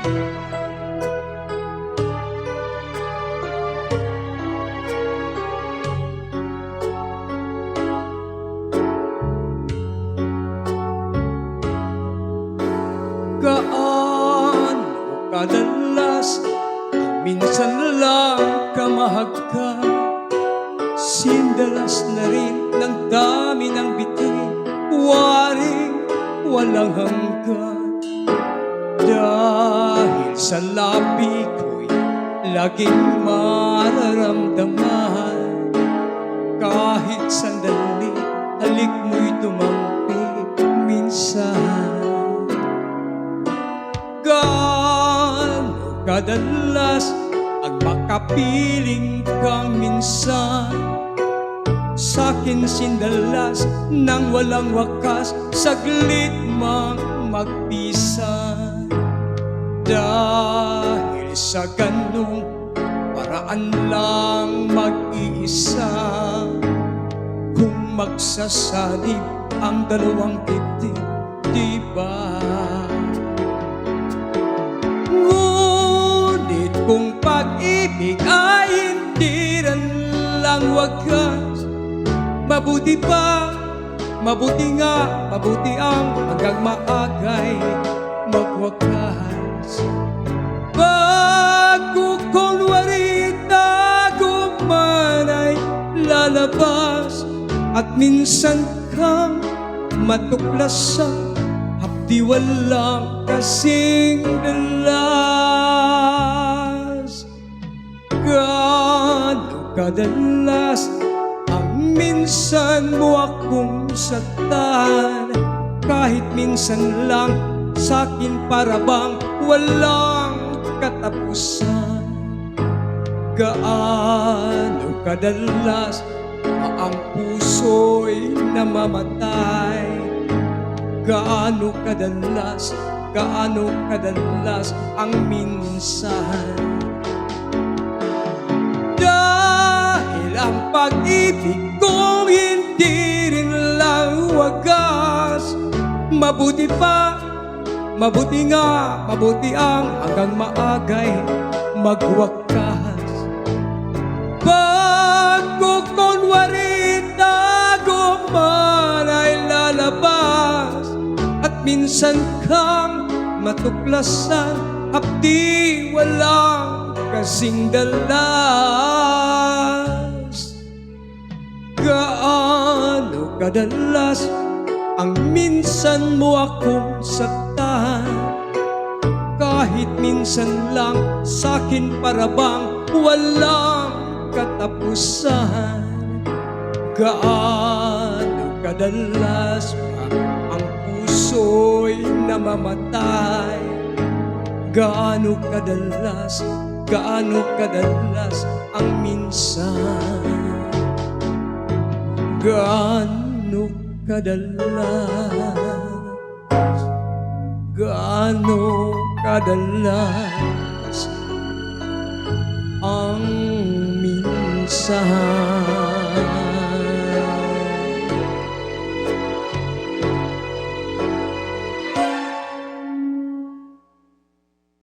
Gaano kadalas ang minsan lang kamahagka, sindalas na rin ng dami ng bitin, waring walang hanggan. Dahil sa labi ko'y laging mararamdaman, kahit sandali halik mo'y tumampi minsan. Gaano kadalas ang makapiling kang minsan, sa'kin sindalas nang walang wakas, saglit mang magpisan. Dahil sa ganung paraan lang mag-iisa, kung magsasanib ang dalawang dibdib, diba? Ngunit kung pag-ibig ay hindi rin lang wagas, mabuti pa, mabuti nga, mabuti ang hanggang maagay magwakas. Pagkukunwari tago man ay lalabas, at minsan kang matuklasan, hapdi walang kasing dalas. Gaano kadalas ang minsan mo akong saktan, kahit minsan lang sa'kin para bang walang katapusan. Gaano kadalas ang puso'y namamatay, gaano kadalas ang minsan. Dahil ang pag-ibig kong hindi rin lang wagas, mabuti pa, mabuti nga, mabuti ang hanggang maagay magwakas. Pagkukunwari tago man ay lalabas, at minsan kang matuklasan, hapdi walang kasing dalas. Gaano kadalas ang minsan mo akong saktan, kahit minsan lang sa'kin para bang walang katapusan. Gaano kadalas ang puso'y namamatay, gaano kadalas ang minsan. Gaano kadalas ang minsan.